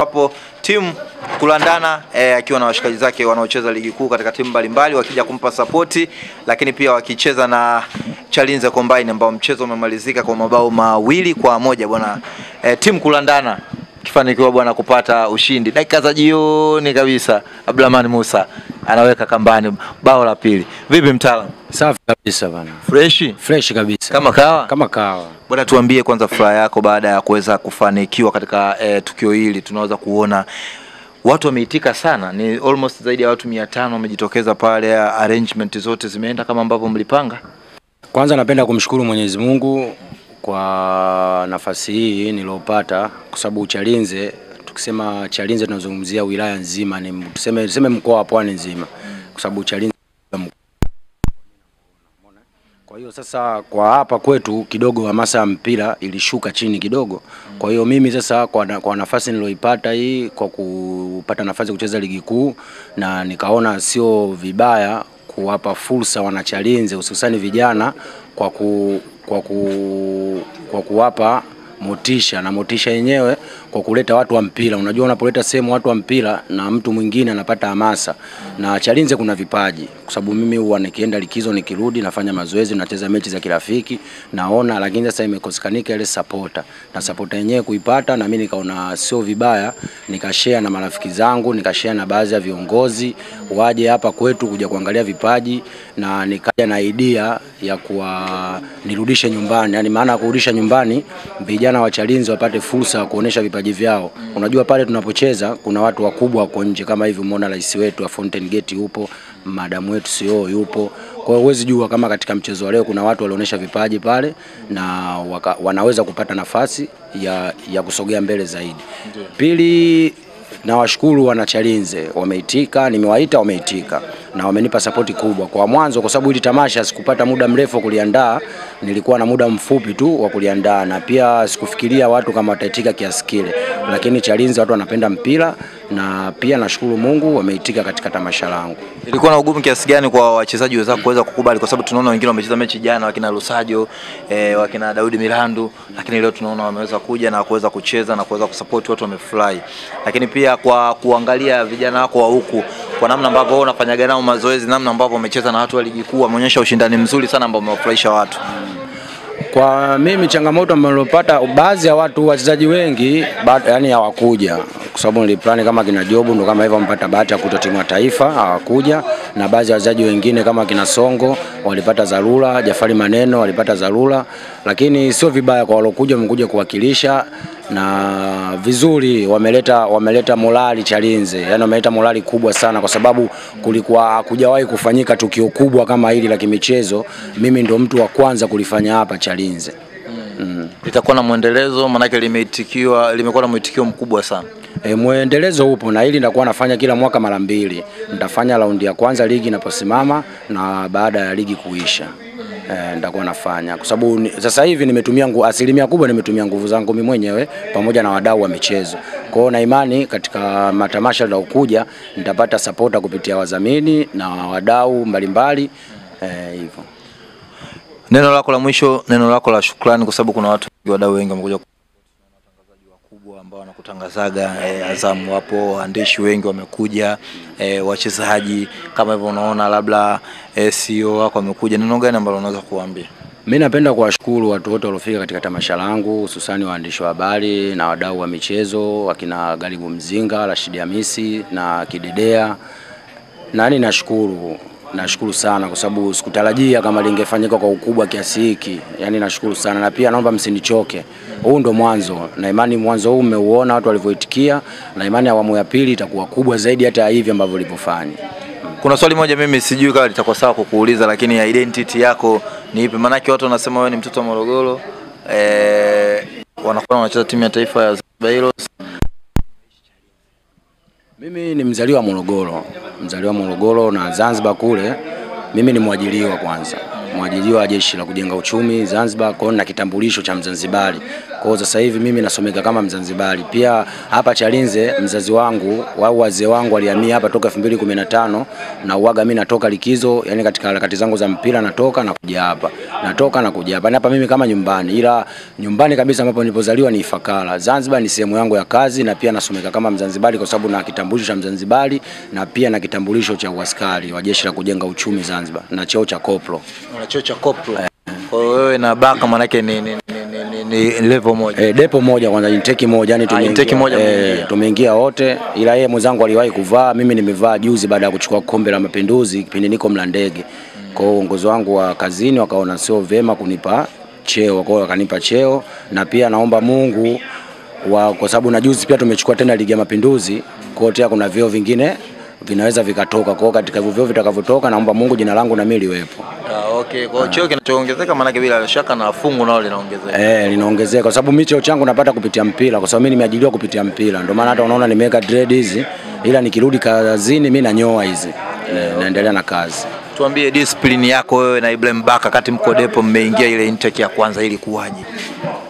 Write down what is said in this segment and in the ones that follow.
Hapo timu kulandana akiwa na washikaji zake wanaocheza ligi kuu katika timu mbalimbali wakija kumpa support, lakini pia wakicheza na Chalinze Combine ambao mchezo umemalizika kwa mabao 2-1 bwana. Timu kulandana kifanikiwa bwana kupata ushindi dakika za jioni kabisa. Abdulrahman Musa anaweka kambani bao la pili. Vipi mtaalamu? Safi kabisa bwana. Fresh kabisa. Kama kawa. Bwana, tuambie kwanza furaha yako baada ya kuweza kufanikiwa katika tukio hili. Tunaweza kuona watu wameitika sana, ni almost zaidi ya watu 500 wamejitokeza pale. Arrangement zote zimeenda kama ambavyo mlipanga. Kwanza napenda kumshukuru Mwenyezi Mungu kwa nafasi hii niliyopata, kwa sababu Chalinze, tukisema Chalinze tunazungumzia wilaya nzima, ni tuseme mkoa wa Pwani nzima, kwa sababu Chalinze. Kwa hiyo sasa kwa hapa kwetu kidogo hamasa ya mpira ilishuka chini kidogo. Kwa hiyo mimi sasa kwa nafasi niloipata hii, kwa kupata nafasi kucheza ligi kuu, na nikaona sio vibaya kuwapa fursa wana Chalinze hususani vijana kwa kuwapa motisha, na motisha yenyewe kwa kuleta watu wa mpira. Unajua unapoleta sehemu watu wa mpira na mtu mwingine anapata hamasa. Na Chalinze kuna vipaji, kwa sababu mimi huwa nikienda likizo nikirudi nafanya mazoezi, nacheza mechi za kirafiki, naona, lakini sasa imekosekanika ile supporter. Na supporter yenyewe kuipata, na mimi nikaona sio vibaya nikashare na marafiki zangu, nikashare na baadhi ya viongozi waje hapa kwetu kuja kuangalia vipaji, na nikaja na idea ya nirudishe nyumbani. Yani maana kurudisha nyumbani vijana wa Chalinze wapate fursa ya kuonesha vipaji vyao. Unajua pale tunapocheza kuna watu wakubwa wako nje, kama hivi umeona rais wetu wa Fountain Gate yupo, madamu wetu CEO yupo. Kwa hiyo huwezi jua kama katika mchezo wa leo kuna watu walionyesha vipaji pale na wanaweza kupata nafasi ya kusogea mbele zaidi. Pili, na washukuru wana Chalinze, wameitika, nimewaita wameitika na wamenipa support kubwa. Kwa mwanzo, kwa sababu hili tamasha sikupata muda mrefu kuliandaa, nilikuwa na muda mfupi tu wa kuliandaa, na pia sikufikiria watu kama wataitika kiasi kile, lakini Chalinze watu wanapenda mpira, na pia nashukuru Mungu wameitika katika tamasha langu. Ilikuwa na ugumu kiasi gani kwa wachezaji wenzao kuweza kukubali, kwa sababu tunaona wengine wamecheza mechi jana, wakina Lusajo, wakina Daudi Mirandu, lakini leo tunaona wameweza kuja na kuweza kucheza na kuweza kusupport, watu wamefurahi. Lakini pia kwa kuangalia vijana wako wa huku, kwa namna ambavyo wao wanafanyaga nao mazoezi, namna ambavyo wamecheza na watu wa ligi kuu, wameonyesha ushindani mzuri sana ambao umewafurahisha watu. Kwa mimi changamoto niliyopata, baadhi ya watu wachezaji wengi yani hawakuja, kwa sababu niliplani kama kina Jobu ndo kama hivyo wamepata bahati ya kutoa timu ya taifa, hawakuja, na baadhi ya wachezaji wengine kama kina Songo walipata dharura, Jafari Maneno walipata dharura, lakini sio vibaya kwa walokuja, wamekuja kuwakilisha na vizuri, wameleta morali Chalinze. Yani wameleta morali kubwa sana, kwa sababu kulikuwa hakujawahi kufanyika tukio kubwa kama hili la kimichezo. Mimi ndo mtu wa kwanza kulifanya hapa Chalinze. Litakuwa na muendelezo, maana yake limekuwa na mwitikio mkubwa sana. Muendelezo upo, na hili nitakuwa nafanya kila mwaka mara 2. Nitafanya raundi ya kwanza ligi inaposimama, na baada ya ligi kuisha nitakuwa nafanya, kwa sababu sasa hivi nimetumia asilimia kubwa nimetumia nguvu zangu mimi mwenyewe pamoja na wadau wa michezo. Kwa hiyo na imani katika matamasha yanayokuja nitapata supporta kupitia wadhamini na wadau mbalimbali hivyo. Neno lako la mwisho, neno lako la shukrani, kwa sababu kuna wadau wengi wamekuja, watangazaji wakubwa ambao wanakutangazaga, Azam wapo, waandishi wengi wamekuja, wachezaji kama hivyo unaona, labda CEO wako wamekuja. Neno gani ambalo unaweza kuambia? Mimi napenda kuwashukuru watu wote waliofika katika tamasha langu, hususani waandishi wa habari na wadau wa michezo, wakina Galibu Mzinga, Rashid Hamisi na Kidedea. Nashukuru sana, kwa sababu sikutarajia kama lingefanyika kwa ukubwa kiasi hiki. Yani nashukuru sana, na pia naomba msinichoke. Huu ndo mwanzo, na imani mwanzo huu mmeuona watu walivyoitikia, na imani awamu ya pili itakuwa kubwa zaidi hata hivi ambavyo walivyofanya. Kuna swali moja mimi sijui kama litakuwa sawa kukuuliza, lakini ya identity yako ni ipi? Maana yake watu wanasema wewe ni mtoto wa Morogoro, wanakuwa wanacheza timu ya taifa ya Zanzibar. Mimi ni mzaliwa Morogoro na Zanzibar kule. Mimi ni mwajiriwa kwanza, mwajiriwa wa Jeshi la Kujenga Uchumi Zanzibar, kwa na kitambulisho cha Mzanzibari. Kwa sasa hivi mimi nasomeka kama Mzanzibari. Pia hapa Chalinze mzazi wangu au wazee wangu walihamia hapa toka 2015 na uaga mimi natoka likizo, yani katika harakati zangu za mpira natoka na kuja hapa. Natoka na kuja hapa. Hapa mimi kama nyumbani, ila nyumbani kabisa ambapo nilipozaliwa ni Ifakara. Zanzibar ni sehemu yangu ya kazi na pia nasomeka kama Mzanzibari kwa sababu na kitambulisho cha Mzanzibari na pia na kitambulisho cha uaskari wa Jeshi la Kujenga Uchumi Zanzibar na cheo cha koplo. Una cheo cha koplo. Kwa hiyo wewe na Baka manake ni level moja. Depo moja kwanza, intake moja, yani tumeingia wote, ila yeye mwenzangu aliwahi kuvaa, mimi nimevaa juzi baada ya kuchukua kombe la Mapinduzi kipindi niko Mlandege. Kwa hiyo uongozi wangu wa kazini wakaona sio vema kunipa cheo, kwa hiyo wakanipa cheo na pia naomba Mungu kwa sababu na juzi pia tumechukua tena ligi ya Mapinduzi, kwa hiyo kuna vyeo vingine vinaweza vikatoka. Kwa katika hivyo vitakavyotoka naomba Mungu jina langu na mimi liwepo. Okay, kwa cheo kinachoongezeka maana bila shaka na fungu nao linaongezeka. Linaongezeka kwa sababu mimi cheo changu napata kupitia mpira kwa sababu mimi nimeajiriwa kupitia mpira. Ndio maana hata unaona nimeweka dread hizi, ila nikirudi kazini mimi nanyoa hizi. Naendelea na kazi. Tuambie discipline yako wewe na Ibrahim Baka kati mko depo mmeingia ile intake ya kwanza ili kuwaje?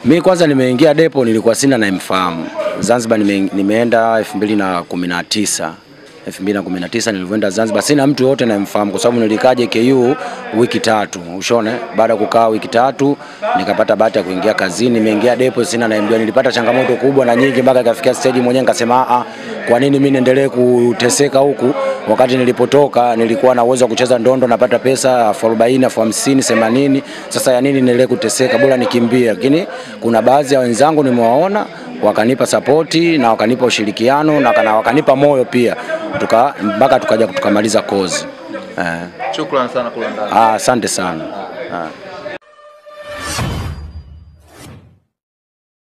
Mimi kwanza nimeingia depo nilikuwa sina na mfahamu. Zanzibar nimeenda 2019. 2019 nilivyoenda Zanzibar sina mtu yote namfahamu kwa sababu nilikaje KU wiki 3. Ushone, baada kukaa wiki 3 nikapata bahati ya kuingia kazini. Nimeingia depo sina naambia, nilipata changamoto kubwa na nyingi mpaka ikafikia stage mwenyewe nikasema kwa nini mimi niendelee kuteseka huku wakati nilipotoka nilikuwa na uwezo wa kucheza ndondo napata pesa 40, 50, 80. Sasa ya nini niendelee kuteseka, bora nikimbie. Lakini kuna baadhi ya wenzangu nimewaona wakanipa supporti na wakanipa ushirikiano na wakanipa moyo pia mpaka tukaja tukamaliza kozi. Shukrani sana Kulandana. Asante sana.